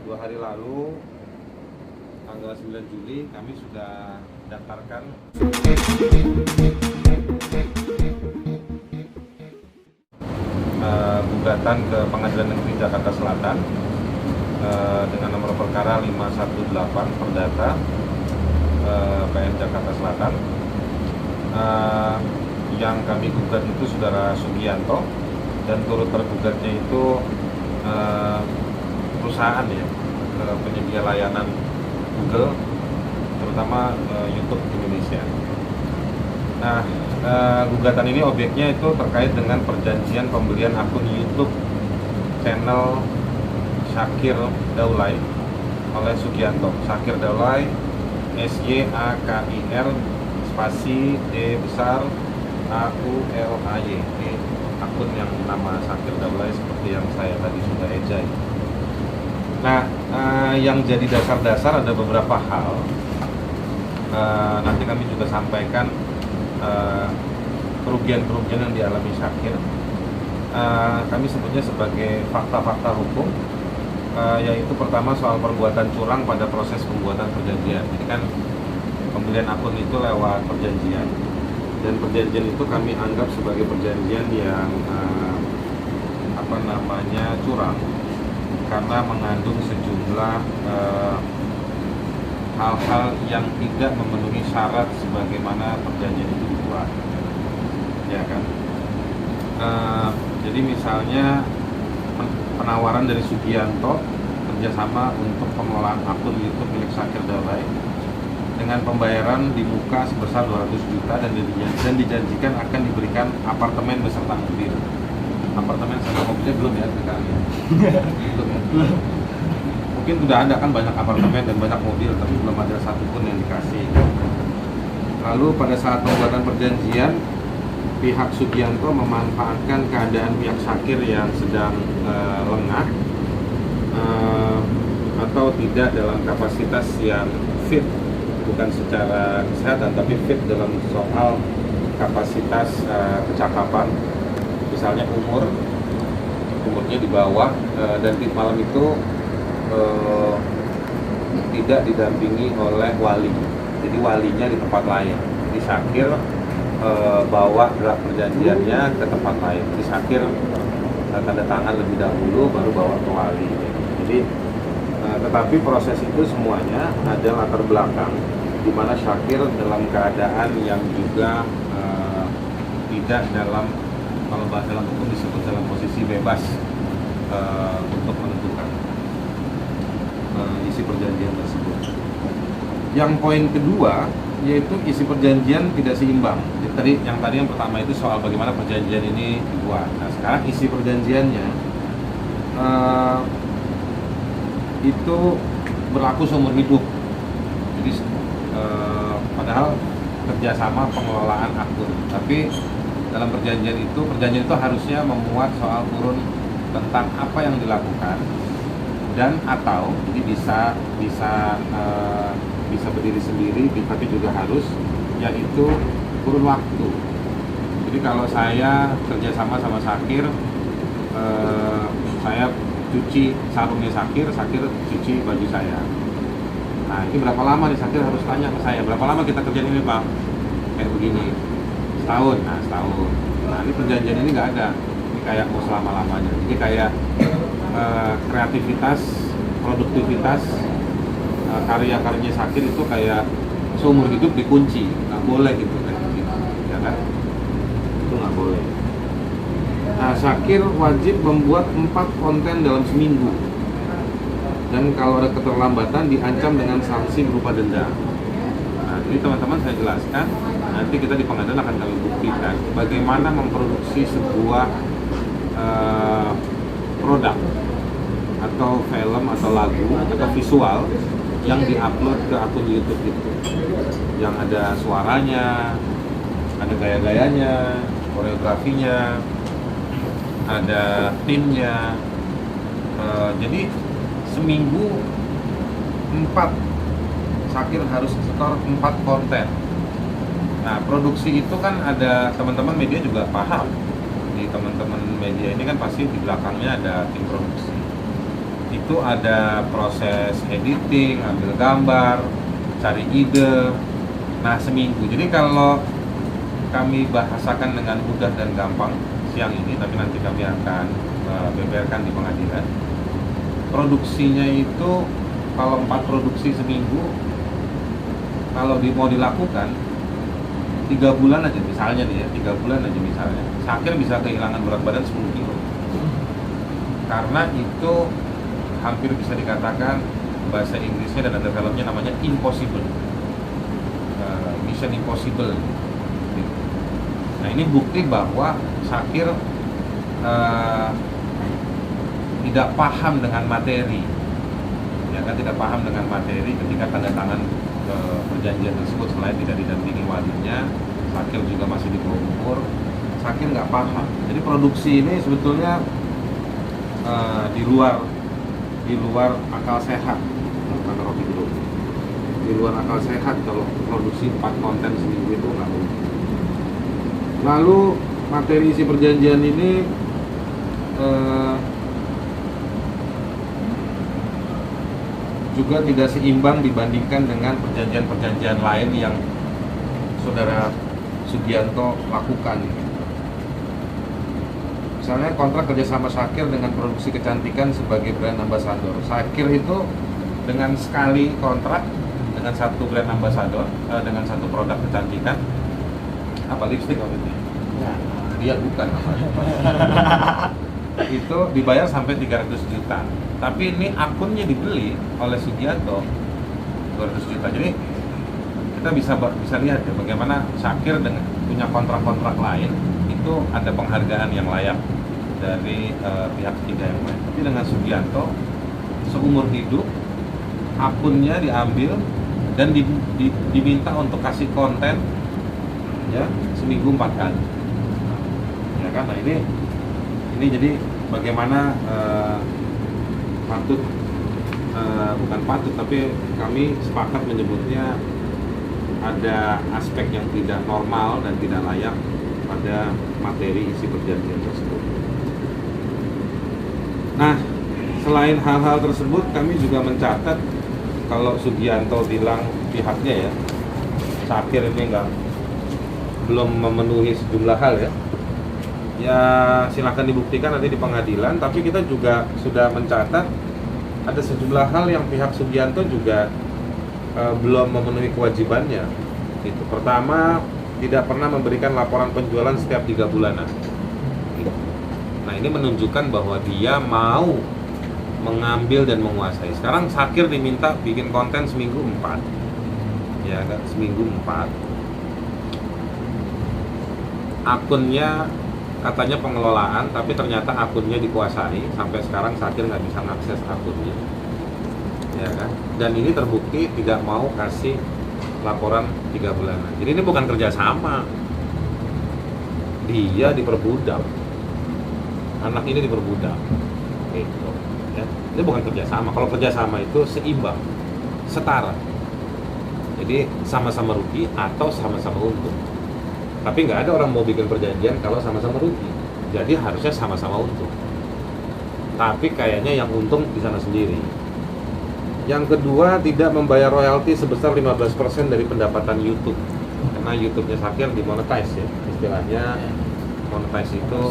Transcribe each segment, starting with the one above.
2 hari lalu tanggal 9 Juli kami sudah daftarkan gugatan ke Pengadilan Negeri Jakarta Selatan dengan nomor perkara 518 Perdata PN Jakarta Selatan. Yang kami gugat itu Saudara Sugianto dan turut tergugatnya itu perusahaan ya, penyedia layanan Google, terutama YouTube Indonesia. Nah, gugatan ini objeknya itu terkait dengan perjanjian pembelian akun YouTube channel Syakir Daulay oleh Sugianto. Syakir Daulay, SYAKIR spasi D besar AULAY. Ini akun yang nama Syakir Daulay seperti yang saya tadi sudah ejai. Nah, yang jadi dasar-dasar ada beberapa hal. Nanti kami juga sampaikan kerugian-kerugian yang dialami Syakir. Kami sebutnya sebagai fakta-fakta hukum, yaitu pertama soal perbuatan curang pada proses pembuatan perjanjian. Jadi kan pembelian akun itu lewat perjanjian, dan perjanjian itu kami anggap sebagai perjanjian yang curang karena mengandung sejumlah hal-hal yang tidak memenuhi syarat sebagaimana perjanjian itu dibuat, ya kan? Jadi misalnya penawaran dari Sugianto kerjasama untuk pengelolaan akun YouTube milik Syakir Daulay dengan pembayaran di muka sebesar 200 juta dan dijanjikan akan diberikan apartemen beserta mobil. Apartemen sama mobilnya belum ya sekarang? Belum ya? Mungkin sudah ada kan banyak apartemen dan banyak mobil, tapi belum ada satupun yang dikasih. Lalu pada saat pembuatan perjanjian, pihak Sugianto memanfaatkan keadaan pihak Syakir yang sedang lengah atau tidak dalam kapasitas yang fit, bukan secara kesehatan tapi fit dalam soal kapasitas kecakapan, misalnya umurnya di bawah, dan di malam itu tidak didampingi oleh wali, jadi walinya di tempat lain. Jadi Syakir bawa draft perjanjiannya ke tempat lain. Jadi Syakir tanda tangan lebih dahulu baru bawa ke wali. Jadi tetapi proses itu semuanya ada latar belakang di mana Syakir dalam keadaan yang juga tidak dalam, kalau dalam hukum disebut dalam posisi bebas untuk menentukan isi perjanjian tersebut. Yang poin kedua yaitu isi perjanjian tidak seimbang. Jadi yang pertama itu soal bagaimana perjanjian ini dibuat. Nah, sekarang isi perjanjiannya itu berlaku seumur hidup. Jadi padahal kerjasama pengelolaan akun, tapi dalam perjanjian itu harusnya memuat soal turun tentang apa yang dilakukan dan atau jadi bisa berdiri sendiri, tapi juga harus yaitu kurun waktu. Jadi kalau saya kerjasama sama Syakir, saya cuci sarungnya Syakir cuci baju saya. Nah, ini berapa lama nih Syakir harus tanya ke saya, berapa lama kita kerjaan ini Pak? Kayak begini, setahun. Nah, setahun. Nah, ini perjanjian ini nggak ada. Ini kayak mau selama-lamanya. Jadi kayak kreativitas, produktivitas, karya-karyanya Syakir itu kayak seumur hidup dikunci, nggak boleh gitu kayak gitu, ya kan? Itu nggak boleh. Nah, Syakir wajib membuat 4 konten dalam seminggu, dan kalau ada keterlambatan diancam dengan sanksi berupa denda. Nah, ini teman-teman saya jelaskan, nanti kita di pengadilan akan kami buktikan bagaimana memproduksi sebuah produk atau film atau lagu atau visual yang diupload ke akun YouTube itu, yang ada suaranya, ada gaya-gayanya, koreografinya, ada timnya. Jadi seminggu 4 Syakir harus setor 4 konten. Nah, produksi itu kan ada teman-teman media juga paham. Di teman-teman media ini kan pasti di belakangnya ada tim produksi itu ada proses editing, ambil gambar, cari ide. Nah, seminggu. Jadi kalau kami bahasakan dengan mudah dan gampang siang ini, tapi nanti kami akan beberkan di pengadilan. Produksinya itu kalau 4 produksi seminggu, kalau mau dilakukan 3 bulan aja misalnya nih ya, 3 bulan aja misalnya, Syakir bisa kehilangan berat badan 10 kilo. Karena itu hampir bisa dikatakan bahasa Inggrisnya dan ada filmnya namanya impossible, mission impossible. Nah, ini bukti bahwa Syakir tidak paham dengan materi, ya kan, tidak paham dengan materi ketika tanda tangan perjanjian tersebut. Selain tidak didampingi walinya, Syakir juga masih di bawah umur, Syakir nggak paham. Jadi produksi ini sebetulnya di luar akal sehat. Di luar akal sehat kalau produksi 4 konten seminggu itu nggak mungkin. Lalu materi isi perjanjian ini juga tidak seimbang dibandingkan dengan perjanjian-perjanjian lain yang saudara Sugianto lakukan. Misalnya kontrak kerjasama Syakir dengan produksi kecantikan sebagai brand ambassador. Syakir itu dengan sekali kontrak dengan satu brand ambassador, dengan satu produk kecantikan, apa lipstick waktu itu? Ya, dia bukan. Itu dibayar sampai 300 juta. Tapi ini akunnya dibeli oleh Sugianto 200 juta. Jadi kita bisa lihat ya bagaimana Syakir dengan punya kontrak-kontrak lain itu ada penghargaan yang layak dari pihak ketiga yang lain. Tapi dengan Sugianto seumur hidup akunnya diambil dan diminta untuk kasih konten ya seminggu 4 kali. Ya kan? Nah, ini jadi bagaimana bukan patut, tapi kami sepakat menyebutnya ada aspek yang tidak normal dan tidak layak pada materi isi perjanjian tersebut. Nah, selain hal-hal tersebut, kami juga mencatat kalau Sugianto bilang pihaknya ya, Syakir ini belum memenuhi sejumlah hal ya. Ya silakan dibuktikan nanti di pengadilan, tapi kita juga sudah mencatat ada sejumlah hal yang pihak Sugianto juga belum memenuhi kewajibannya. Itu pertama, tidak pernah memberikan laporan penjualan setiap 3 bulanan. Nah, ini menunjukkan bahwa dia mau mengambil dan menguasai. Sekarang Syakir diminta bikin konten seminggu 4, ya kan, seminggu 4. Akunnya katanya pengelolaan, tapi ternyata akunnya dikuasai. Sampai sekarang Syakir nggak bisa mengakses akunnya, ya kan. Dan ini terbukti tidak mau kasih laporan 3 bulanan. Jadi ini bukan kerjasama, dia diperbudak, anak ini diperbudak, gitu. Ya. Ini bukan kerjasama. Kalau kerjasama itu seimbang, setara. Jadi sama-sama rugi atau sama-sama untung. Tapi nggak ada orang mau bikin perjanjian kalau sama-sama rugi. Jadi harusnya sama-sama untung. Tapi kayaknya yang untung di sana sendiri. Yang kedua, tidak membayar royalti sebesar 15% dari pendapatan YouTube. Karena YouTube-nya Syakir dimonetize ya. Istilahnya monetize itu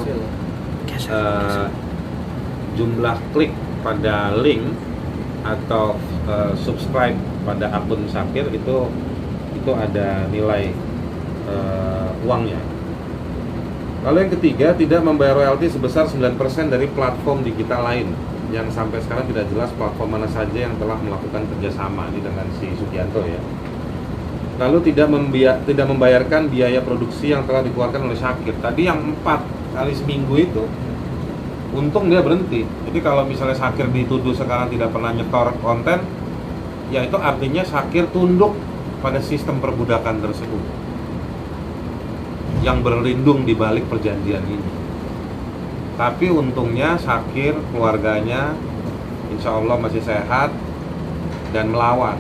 jumlah klik pada link atau subscribe pada akun Syakir itu ada nilai uangnya. Lalu yang ketiga, tidak membayar royalti sebesar 9% dari platform digital lain yang sampai sekarang tidak jelas platform mana saja yang telah melakukan kerjasama ini dengan si Sugianto ya. Lalu tidak membayarkan biaya produksi yang telah dikeluarkan oleh Syakir. Tadi yang 4 kali seminggu itu untung dia berhenti. Jadi kalau misalnya Syakir dituduh sekarang tidak pernah nyetor konten, ya itu artinya Syakir tunduk pada sistem perbudakan tersebut yang berlindung di balik perjanjian ini. Tapi untungnya Syakir, keluarganya insya Allah masih sehat dan melawan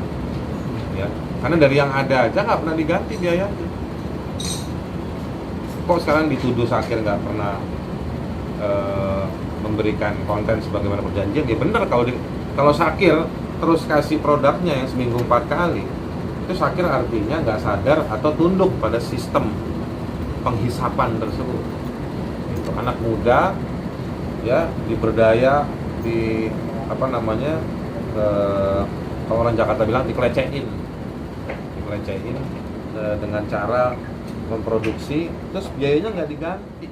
ya. Karena dari yang ada aja nggak pernah diganti biayanya. Kok sekarang dituduh Syakir nggak pernah memberikan konten sebagaimana perjanjian, ya benar kalau Syakir terus kasih produknya yang seminggu 4 kali, itu Syakir artinya nggak sadar atau tunduk pada sistem penghisapan tersebut. Itu anak muda ya diberdaya di apa namanya kalau orang Jakarta bilang dikelecehin dengan cara memproduksi terus biayanya nggak diganti.